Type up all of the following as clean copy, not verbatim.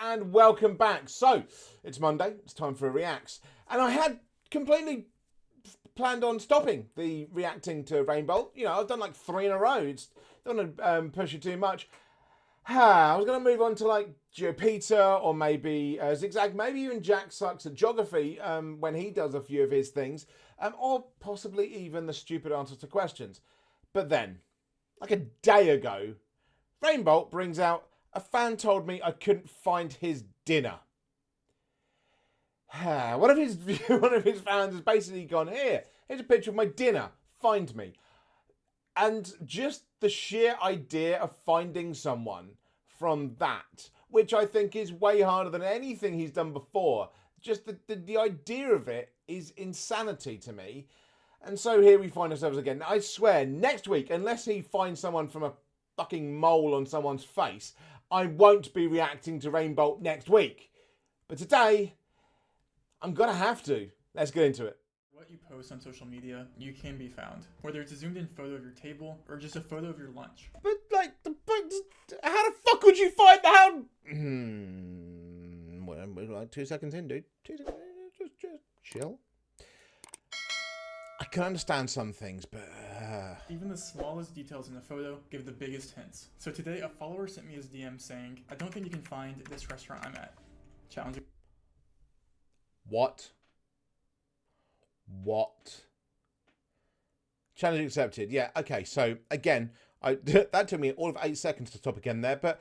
and welcome back. So, it's Monday, it's time for a reacts, and I had completely planned on stopping the reacting to Rainbow. You know, I've done like 3 in a row. Don't want to push it too much. I was going to move on to like geoguessr or maybe Zigzag, maybe even Jack Sucks at Geography when he does a few of his things, or possibly even the stupid answers to questions. But then, like a day ago, Rainbow brings out a fan told me I couldn't find his dinner. One of his fans has basically gone, here's a picture of my dinner, find me. And just the sheer idea of finding someone from that, which I think is way harder than anything he's done before. Just the idea of it is insanity to me. And so here we find ourselves again. I swear, next week, unless he finds someone from a fucking mole on someone's face, I won't be reacting to Rainbow next week. But today, I'm gonna have to. Let's get into it. What you post on social media, you can be found. Whether it's a zoomed in photo of your table or just a photo of your lunch. But like, how the fuck would you find that? Well, we're like 2 seconds in, dude. 2 seconds. Just chill. I can understand some things, but Even the smallest details in a photo give the biggest hints. So today, a follower sent me his DM saying, "I don't think you can find this restaurant I'm at. Challenge." What? Challenge accepted. Yeah. Okay. So again, that took me all of 8 seconds to stop again there, but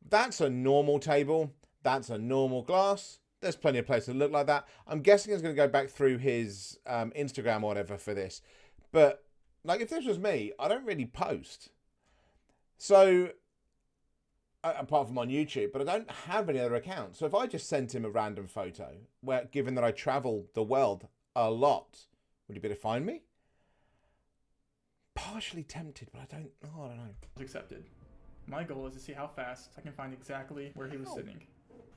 that's a normal table. That's a normal glass. There's plenty of places that look like that. I'm guessing he's going to go back through his Instagram or whatever for this. But, like, if this was me, I don't really post. So, apart from on YouTube, but I don't have any other accounts. So if I just sent him a random photo, where given that I travel the world a lot, would he be able to find me? Partially tempted, but I don't know. Accepted. My goal is to see how fast I can find exactly where he was sitting.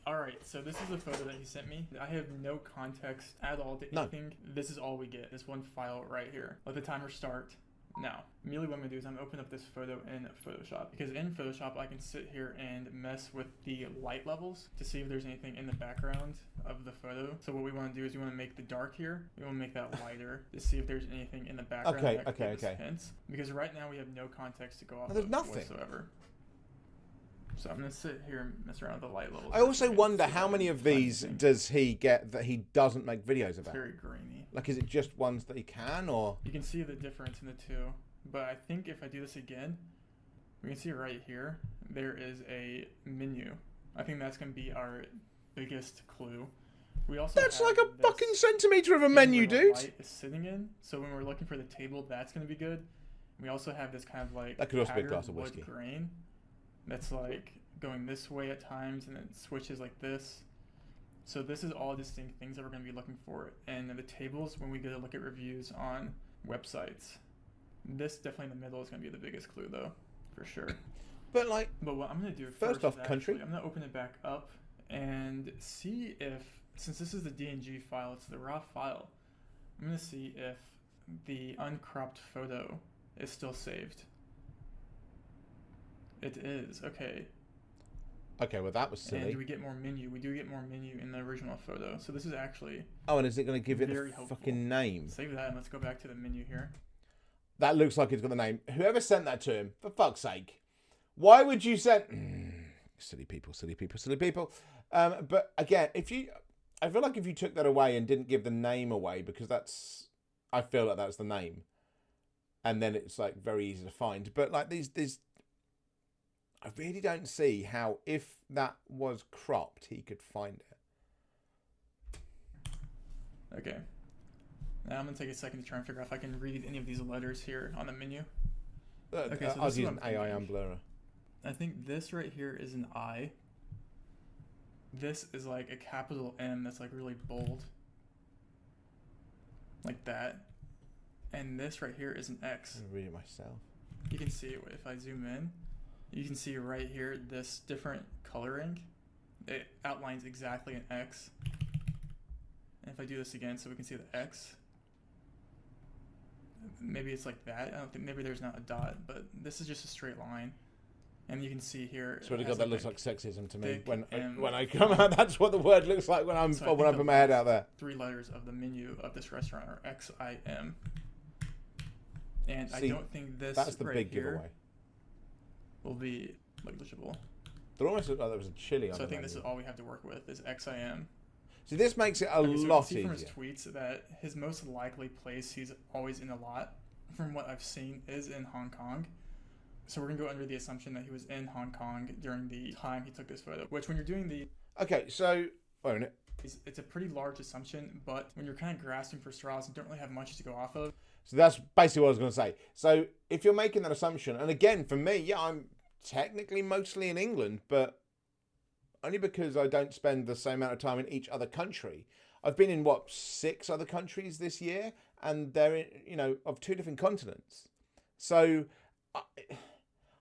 Alright, so this is the photo that he sent me. I have no context at all to anything. This is all we get. This one file right here. Let the timer start now. Immediately what I'm going to do is I'm going to open up this photo in Photoshop. Because in Photoshop I can sit here and mess with the light levels to see if there's anything in the background of the photo. So what we want to do is we want to make the dark here. We want to make that lighter to see if there's anything in the background that gives us hints. Because right now we have no context to go off of whatsoever. So I'm going to sit here and mess around with the light levels. I also wonder how many of these does he get that he doesn't make videos about? It's very grainy. Like, is it just ones that he can, or? You can see the difference in the two. But I think if I do this again, we can see right here, there is a menu. I think that's going to be our biggest clue. We also That's like a fucking centimeter of a menu, dude. Light is sitting in. So when we're looking for the table, that's going to be good. We also have this kind of like that could also be a glass of whiskey. Grain. That's like going this way at times and then switches like this. So this is all distinct things that we're going to be looking for. And the tables, when we go to look at reviews on websites, this definitely in the middle is going to be the biggest clue though, for sure. But like, what I'm going to do first off, country. I'm going to open it back up and see if, since this is the DNG file, it's the raw file, I'm going to see if the uncropped photo is still saved. It is. Okay. Okay, well that was silly. And do we get more menu? We do get more menu in the original photo. So this is actually and is it going to give it the fucking name? Save that and let's go back to the menu here. That looks like it's got the name. Whoever sent that to him, for fuck's sake. Why would you send... silly people. But again, I feel like if you took that away and didn't give the name away, because I feel like that's the name. And then it's like very easy to find. But like these I really don't see how, if that was cropped, he could find it. Okay. Now I'm going to take a second to try and figure out if I can read any of these letters here on the menu. Okay, so I was using AI Unblurrer. I think this right here is an I. This is like a capital M that's like really bold. Like that. And this right here is an X. I'm going to read it myself. You can see it if I zoom in. You can see right here this different coloring. It outlines exactly an X. And if I do this again so we can see the X, maybe it's like that. I don't think, maybe there's not a dot, but this is just a straight line. And you can see here. Swear to God, that looks like sexism to me. When I M. come out, that's what the word looks like when I put my head out there. 3 letters of the menu of this restaurant are XIM. And See, I don't think this that's the right big here giveaway. will be legible. They almost look like there was a chili on So I the think menu. this is all we have to work with is XIM. See, this makes it a Okay, so lot we can see easier. from his tweets that his most likely place he's always in a lot, from what I've seen, is in Hong Kong. So we're going to go under the assumption that he was in Hong Kong during the time he took this photo, which when you're doing the... Okay, so... Wait a minute. It's a pretty large assumption, but when you're kind of grasping for straws and don't really have much to go off of... So that's basically what I was going to say. So if you're making that assumption, and again, for me, yeah, I'm technically mostly in England, but only because I don't spend the same amount of time in each other country. I've been in, 6 other countries this year, and they're, of 2 different continents. So...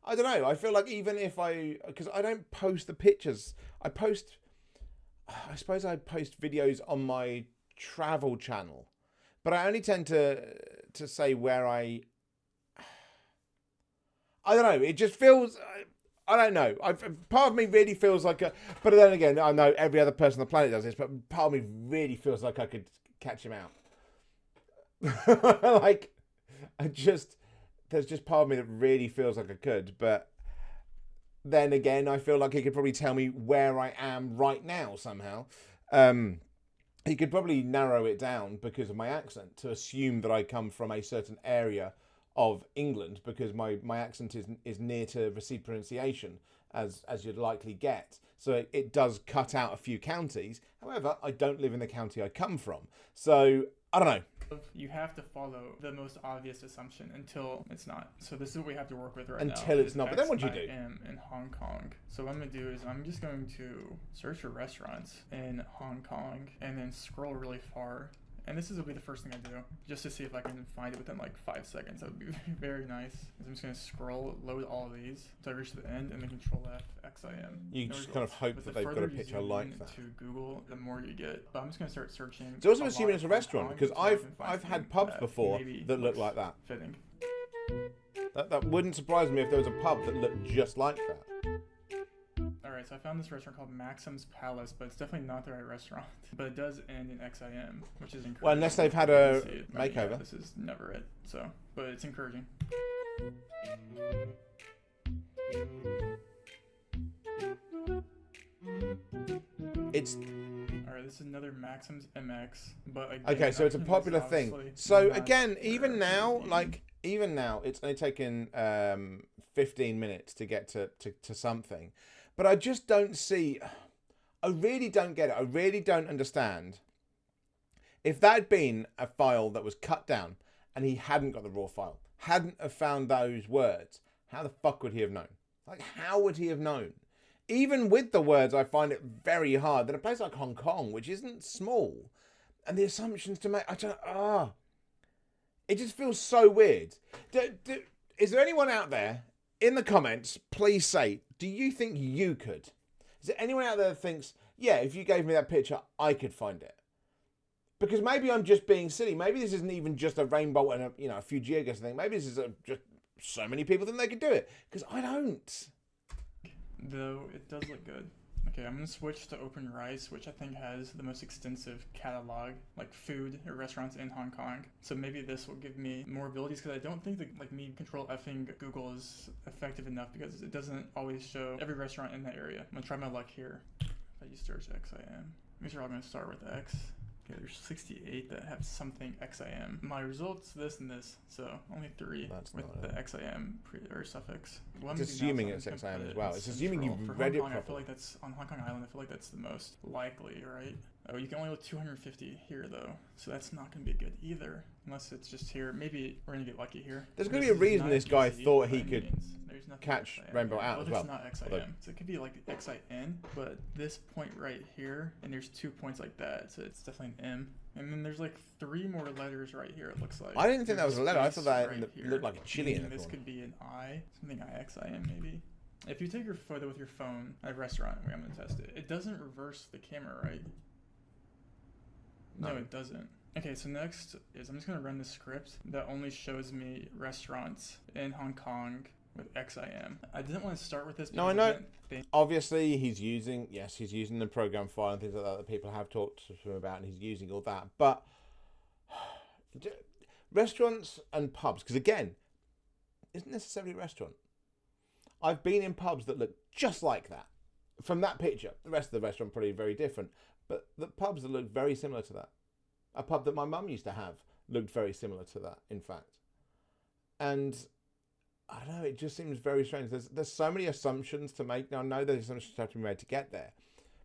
I don't know. I feel like even if because I don't post the pictures, I suppose I post videos on my travel channel, but I only tend to say where I don't know. It just feels, I don't know. Part of me really feels like but then again, I know every other person on the planet does this, but part of me really feels like I could catch him out. There's just part of me that really feels like I could, but then again, I feel like he could probably tell me where I am right now somehow. He could probably narrow it down because of my accent to assume that I come from a certain area of England because my accent is near to receipt pronunciation, as you'd likely get. So it does cut out a few counties. However, I don't live in the county I come from. So, I don't know. You have to follow the most obvious assumption until it's not. So this is what we have to work with right now. Until it's not. But then what do you do? I am in Hong Kong. So what I'm going to do is I'm just going to search for restaurants in Hong Kong and then scroll really far. And this will be the first thing I do, just to see if I can find it within like 5 seconds. That would be very nice. I'm just going to scroll, load all of these until I reach the end, and then Control F, XIM. You just kind of hope that they've got a picture like that. To Google, the more you get. But I'm just going to start searching. It's also assuming it's a restaurant, because I've had pubs before that look like that. Fitting. That wouldn't surprise me if there was a pub that looked just like that. Alright, so I found this restaurant called Maxim's Palace, but it's definitely not the right restaurant. But it does end in XIM, which is encouraging. Well, unless they've had a makeover. Yeah, this is never it, so. But it's encouraging. Alright, this is another Maxim's MX, but again, okay, so it's a popular thing. So again, even now, it's only taken 15 minutes to get to something. But I just don't see, I really don't get it. I really don't understand. If that had been a file that was cut down and he hadn't got the raw file, hadn't have found those words, how the fuck would he have known? Like, how would he have known? Even with the words, I find it very hard that a place like Hong Kong, which isn't small, and the assumptions to make, it just feels so weird. Is there anyone out there in the comments, please say, do you think you could? Is there anyone out there that thinks, yeah, if you gave me that picture, I could find it? Because maybe I'm just being silly. Maybe this isn't even just a rainbow and a few geoguessr thing. Maybe this is just so many people think they could do it. Because I don't. Though it does look good. Okay, I'm going to switch to OpenRice, which I think has the most extensive catalog, like food or restaurants in Hong Kong. So maybe this will give me more abilities, because I don't think that me control Fing Google is effective enough, because it doesn't always show every restaurant in that area. I'm going to try my luck here. If I use search XIM, these are all going to start with X. Okay, there's 68 that have something XIM. My results, this and this, so only 3 with the XIM or suffix. It's assuming it's XIM as well. It's assuming you've read it properly. I feel like that's, on Hong Kong Island, I feel like that's the most likely, right? Oh, you can only load 250 here, though, so that's not going to be good either, unless it's just here. Maybe we're going to get lucky here. There's going to be a reason this guy thought he could catch Rainbow out as well. It's not XIM, so it could be like XIN, but this point right here, and there's 2 points like that, so it's definitely an M. And then there's like 3 more letters right here, it looks like. I didn't think that was a letter. I thought that looked like a chili in the corner. This could be an I, something IXIM maybe. If you take your photo with your phone at a restaurant, where I'm going to test it, it doesn't reverse the camera, right? No, it doesn't. Okay, so next is I'm just going to run this script that only shows me restaurants in Hong Kong with XIM. I didn't want to start with this. No, I because know. didn't think- Obviously, he's using the program file and things like that people have talked to him about, and he's using all that. But restaurants and pubs, because again, isn't necessarily a restaurant. I've been in pubs that look just like that. From that picture, the rest of the restaurant probably very different, but the pubs that look very similar to that. A pub that my mum used to have looked very similar to that, in fact. And I don't know, it just seems very strange. There's so many assumptions to make. Now, I know those assumptions have to be made to get there,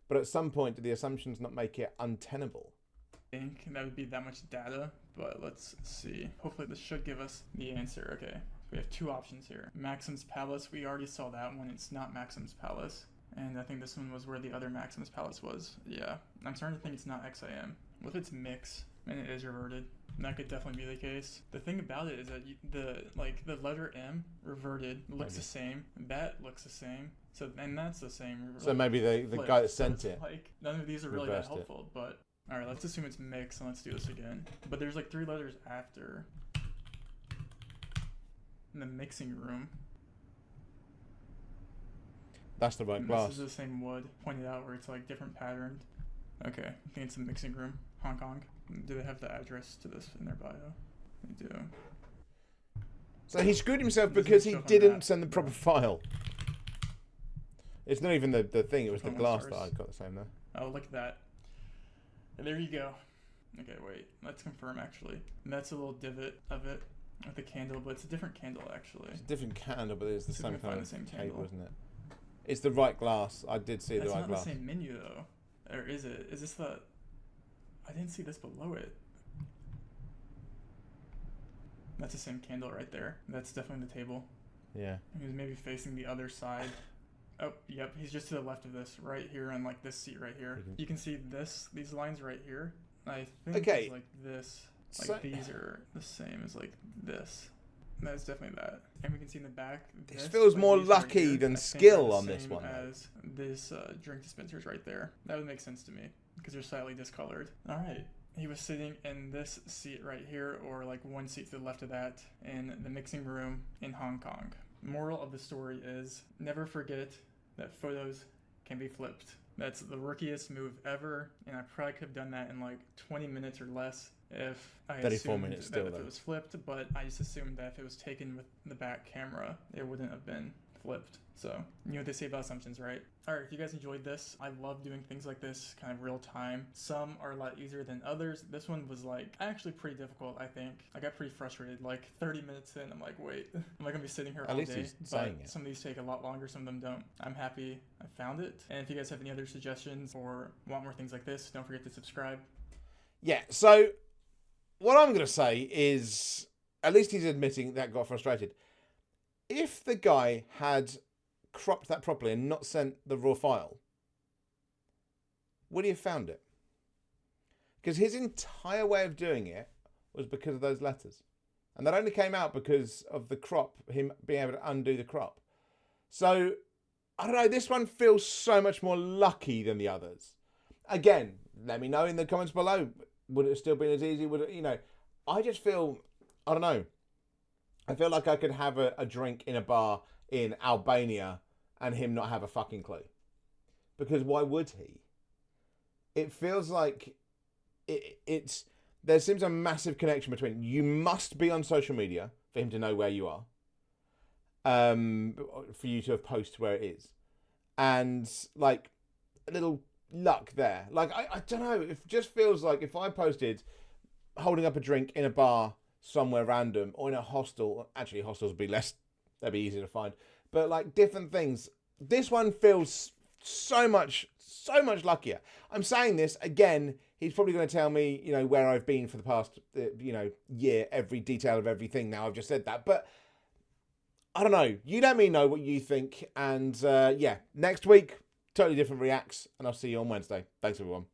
but at some point, do the assumptions not make it untenable? I think that would be that much data, but let's see. Hopefully this should give us the answer. Okay, we have two options here. Maxim's Palace, we already saw that one. It's not Maxim's Palace. And I think this one was where the other Maxim's Palace was. Yeah, I'm starting to think it's not XIM. What if it's mix and it is reverted? And that could definitely be the case. The thing about it is that the letter M reverted looks the same. That looks the same. So and that's the same. So maybe the guy that sent it. Like none of these are really that helpful. But all right, let's assume it's mix and let's do this again. But there's like 3 letters after. In the mixing room. That's the right and glass. This is the same wood pointed out where it's like different patterned. Okay, I think it's the mixing room, Hong Kong. Do they have the address to this in their bio? They do. So he screwed himself because he didn't send the proper file. It's not even the thing, it was the glass that I got the same there. Oh, look at that. And there you go. Okay, wait, let's confirm actually. And that's a little divot of it with the candle, but it's a different candle actually. It's a different candle, but it's the same kind of candle, cable, isn't it? It's the right glass. I did see the right glass. That's not the same menu though. Or is it? Is this the... I didn't see this below it. That's the same candle right there. That's definitely the table. Yeah. He was maybe facing the other side. Oh, yep. He's just to the left of this, right here on like this seat right here. You can see these lines right here. I think it's like this. Like these are the same as like this. That's definitely that. And we can see in the back. This feels more lucky than skill on this one. As this drink dispensers right there. That would make sense to me because they're slightly discolored. All right. He was sitting in this seat right here, or like one seat to the left of that, in the mixing room in Hong Kong. Moral of the story is never forget that photos can be flipped. That's the rookiest move ever, and I probably could have done that in like 20 minutes or less if I 34 minutes assumed still, that if it was flipped, but I just assumed that if it was taken with the back camera, it wouldn't have been flipped. So, you know what they say about assumptions, right? Alright, if you guys enjoyed this, I love doing things like this, kind of real time. Some are a lot easier than others. This one was like, actually pretty difficult, I think. I got pretty frustrated, like 30 minutes in, I'm like, wait, am I gonna be sitting here all day? At least he's saying it. Some of these take a lot longer, some of them don't. I'm happy I found it. And if you guys have any other suggestions or want more things like this, don't forget to subscribe. Yeah, so what I'm gonna say is, at least he's admitting that got frustrated. If the guy had cropped that properly and not sent the raw file, would he have found it? Because his entire way of doing it was because of those letters. And that only came out because of the crop, him being able to undo the crop. So, I don't know, this one feels so much more lucky than the others. Again, let me know in the comments below. Would it have still been as easy? Would it, you know, I just feel, I don't know. I feel like I could have a drink in a bar in Albania and him not have a fucking clue. Because why would he? It feels like there seems a massive connection between, you must be on social media for him to know where you are. For you to have posted where it is. And like a little luck there. Like, I don't know. It just feels like if I posted holding up a drink in a bar somewhere random or in a hostel, actually hostels would be less, they'd be easier to find, but like different things, this one feels so much luckier. I'm saying this again, he's probably going to tell me, you know, where I've been for the past year, every detail of everything. Now I've just said that, but I don't know, you let me know what you think. And yeah, next week totally different reacts, and I'll see you on Wednesday. Thanks everyone.